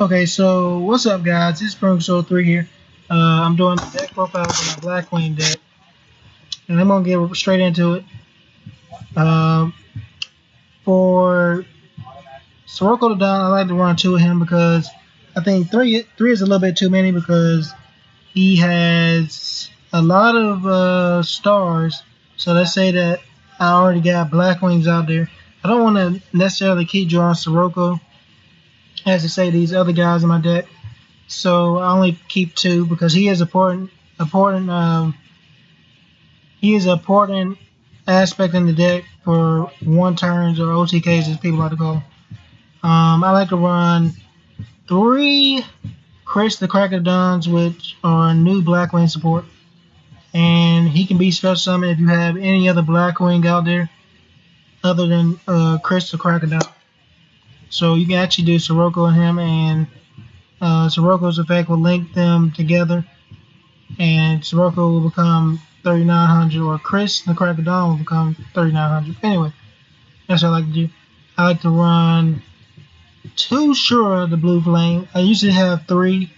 Okay, so what's up, guys? It's Pro 3 here. I'm doing the deck profile for my Blackwing deck, and I'm gonna get straight into it. Um, for Sirocco the Dawn, I like to run two of him because I think three is a little bit too many because he has a lot of stars. So let's say that I already got Blackwings out there. I don't want to necessarily keep drawing Sirocco, as to say these other guys in my deck. So I only keep two because he is important. Important. He is an important aspect in the deck for one turns or OTKs, as people like to call them. I like to run three Chris the Cracker Dons, which are new Blackwing support, and he can be special summoned if you have any other Blackwing out there other than Chris the Cracker Don. So you can actually do Sirocco and him, and Sirocco's effect will link them together and Sirocco will become 3,900, or Chris the Crack of Dawn will become 3,900. Anyway, that's what I like to do. I like to run two Shura the Blue Flame. I usually have three,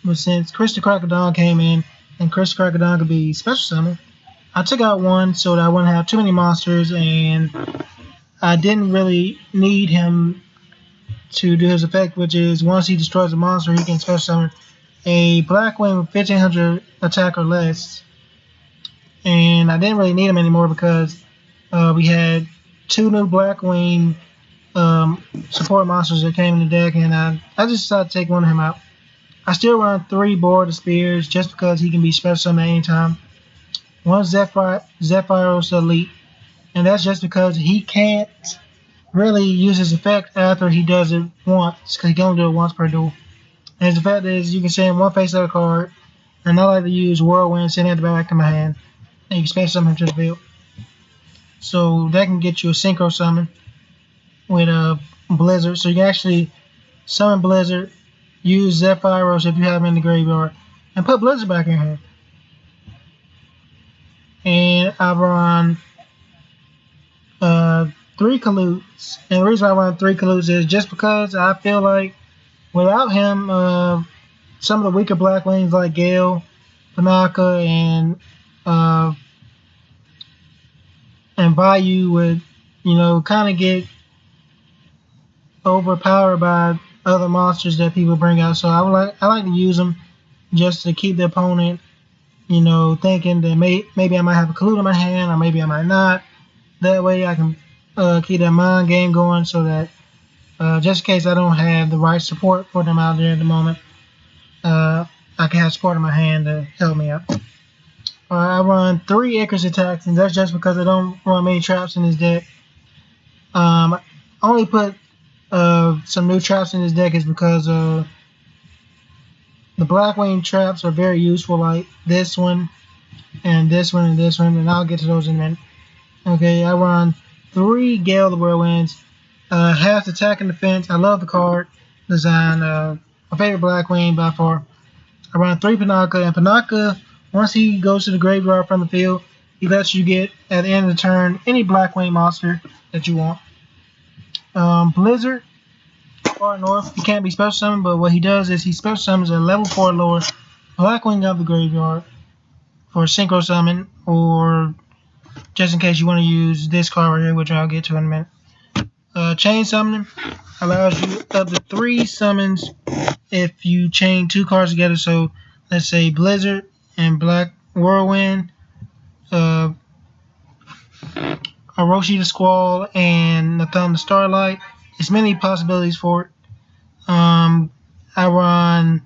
but since Chris the Crack of Dawn came in and Chris the Crack of Dawn could be special summoned, I took out one so that I wouldn't have too many monsters, and I didn't really need him to do his effect, which is once he destroys a monster, he can special summon a Blackwing with 1,500 attack or less, and I didn't really need him anymore because we had two new Blackwing support monsters that came in the deck, and I just decided to take one of him out. I still run three Board of Spears just because he can be special summoned at any time. One Zephyros Elite, and that's just because he can't really use his effect after he does it once, because he can only do it once per duel. And his effect is you can send one face of a card, and I like to use Whirlwind, send it at the back of my hand, and you can special summon him to the field. So that can get you a Synchro Summon with a Blizzard. So you can actually summon Blizzard, use Zephyros if you have him in the graveyard, and put Blizzard back in your hand. And I run three Kalutes. And the reason I run three Kalutes is just because I feel like without him, some of the weaker Blackwings like Gale, Panaka, and Bayou would, kind of get overpowered by other monsters that people bring out. So I like to use them just to keep the opponent, thinking that maybe I might have a Kalute in my hand, or maybe I might not. That way I can keep that mind game going, so that just in case I don't have the right support for them out there at the moment, I can have support in my hand to help me out. I run three Icarus attacks, and that's just because I don't run many traps in this deck. I only put some new traps in this deck is because the Blackwing traps are very useful, like this one, and this one, and this one, and I'll get to those in a minute. Okay, I run three Gale the Whirlwinds, half attack and defense. I love the card design, my favorite Blackwing by far. I run three Panaka, and Panaka, once he goes to the graveyard from the field, he lets you get, at the end of the turn, any Blackwing monster that you want. Blizzard, far north, he can't be special summoned, but what he does is he special summons a level 4 lower Blackwing of the graveyard for a Synchro Summon, or just in case you want to use this card right here, which I'll get to in a minute. Chain Summoning allows you up to 3 summons if you chain 2 cards together. So let's say Blizzard and Black Whirlwind, Orochi the Squall, and Natham the Starlight. There's many possibilities for it. I run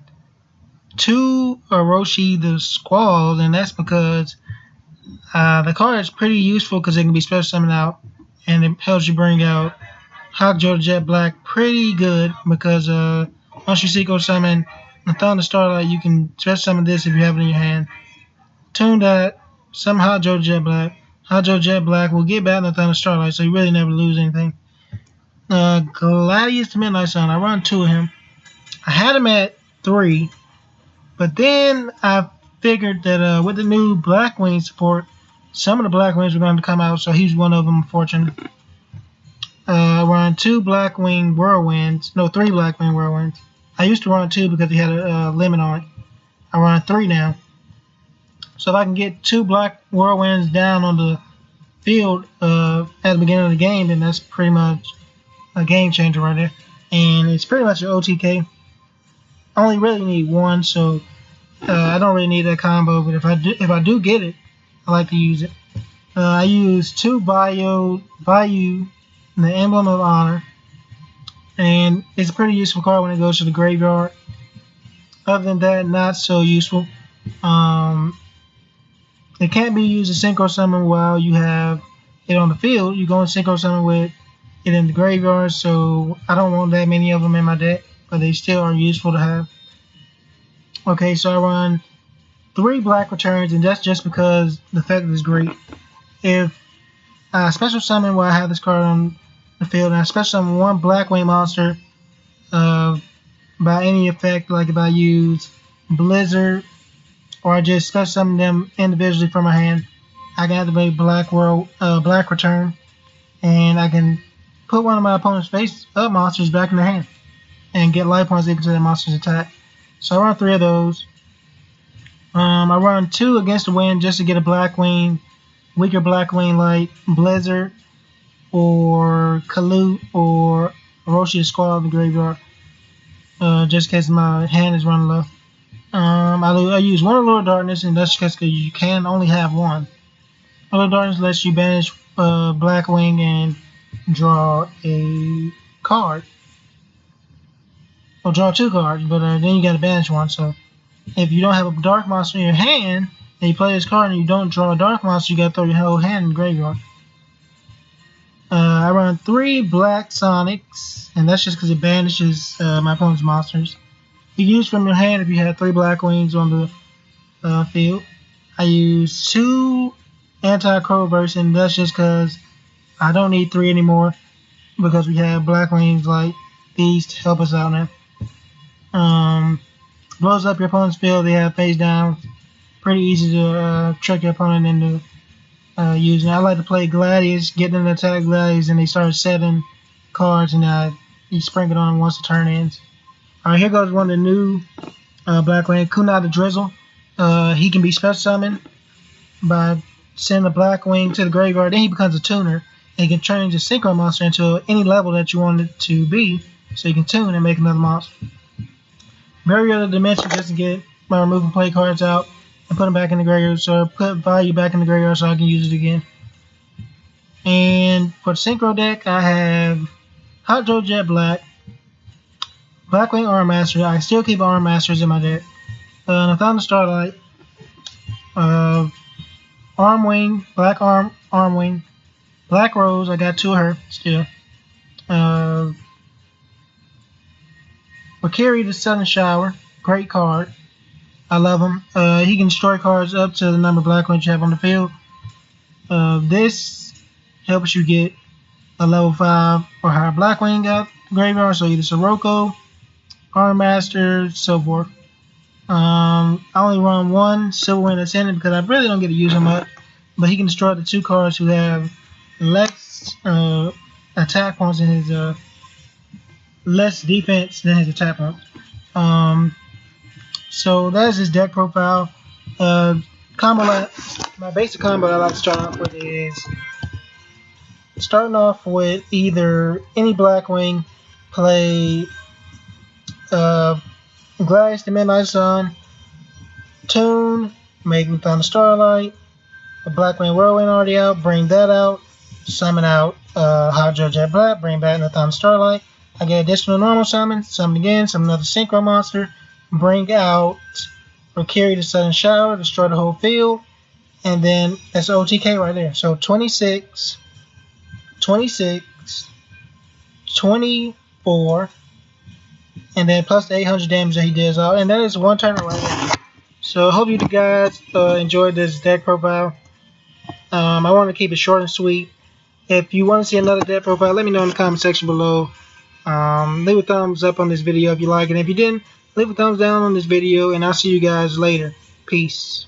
2 Orochi the Squall, and that's because the card is pretty useful because it can be special summoned out, and it helps you bring out Yugioh the Jet Black pretty good because once you Synchro Summon Natham the Starlight, you can special summon this if you have it in your hand. Tune that, summon Yugioh the Jet Black. Yugioh the Jet Black will get back Natham the Starlight, so you really never lose anything. Gladius the Midnight Sun, I run 2 of him. I had him at 3, but then I figured that with the new Blackwing support, some of the Blackwings were going to come out, so he's one of them, unfortunately. I run 2 Blackwing Whirlwinds. No, 3 Blackwing Whirlwinds. I used to run 2 because he had a limit on it. I run 3 now. So if I can get 2 black whirlwinds down on the field at the beginning of the game, then that's pretty much a game changer right there. And it's pretty much an OTK. I only really need 1, so I don't really need that combo. But if I do get it, I like to use it. I use 2 Bayou, the Emblem of Honor, and it's a pretty useful card when it goes to the graveyard. Other than that, not so useful. It can't be used to synchro summon while you have it on the field. You're going to synchro summon with it in the graveyard, so I don't want that many of them in my deck, but they still are useful to have. Okay, so I run 3 black returns, and that's just because the effect is great. If I special summon while I have this card on the field, and I special summon 1 Blackwing monster by any effect, like if I use Blizzard, or I just special summon them individually from my hand, I can activate Black Return, and I can put one of my opponent's face-up monsters back in their hand, and get life points equal to that monster's attack. So I run 3 of those. I run 2 against the wind just to get a Blackwing, weaker Blackwing like Blizzard, or Kalut, or Orochi Squall in the graveyard, just in case my hand is running low. I use 1 Allure Darkness, and that's just because you can only have 1. Allure Darkness lets you banish Blackwing and draw a card. Or draw 2 cards, but then you gotta banish 1. So if you don't have a dark monster in your hand, and you play this card and you don't draw a dark monster, you gotta throw your whole hand in the graveyard. I run 3 Black Sonics, and that's just because it banishes my opponent's monsters. You can use from your hand if you have 3 Blackwings on the field. I use 2 Anti-Crowburst, and that's just because I don't need 3 anymore, because we have Blackwings like these to help us out now. Blows up your opponent's field. They have face down. Pretty easy to trick your opponent into using. I like to play Gladius, get them to attack Gladius, and they start setting cards, and you sprinkle it on once the turn ends. Alright, here goes one of the new Blackwing, Kunai the Drizzle. He can be special summoned by sending a Blackwing to the graveyard. Then he becomes a tuner, and he can change a synchro monster into any level that you want it to be, so you can tune and make another monster. Barrier of the Dimension just to get my remove and play cards out and put them back in the graveyard, so put value back in the graveyard so I can use it again. And for the synchro deck, I have Hot Joe Jet Black, Blackwing Arm Master. I still keep Arm Masters in my deck. Nathana Starlight, Armwing, Black Armwing, Black Rose. I got 2 of her still. Valkyrie the Sudden Shower, great card. I love him. He can destroy cards up to the number of Blackwings you have on the field. This helps you get a level 5 or higher Blackwing out the graveyard, so either Sirocco, Arm Master, so forth. I only run 1 Silverwind Ascendant because I really don't get to use him up, but he can destroy the 2 cards who have less attack points in his less defense than his attack points. So that's his deck profile. My basic combo I like to start off with is starting off with either any Blackwing, play Gladius the Midnight Sun, tune, make Nathana Starlight, a Blackwing Whirlwind already out, bring that out, summon out Hot Joe Jet Black, bring back Nathana Starlight. I get additional normal summon again, summon another synchro monster, bring out Valkyrie the Sudden Shower, destroy the whole field, and then that's OTK right there. So 26, 26, 24, and then plus the 800 damage that he does out, and that is 1 turn right there. So I hope you guys enjoyed this deck profile. I want to keep it short and sweet. If you want to see another deck profile, let me know in the comment section below. Leave a thumbs up on this video if you like it. If you didn't, leave a thumbs down on this video, and I'll see you guys later. Peace.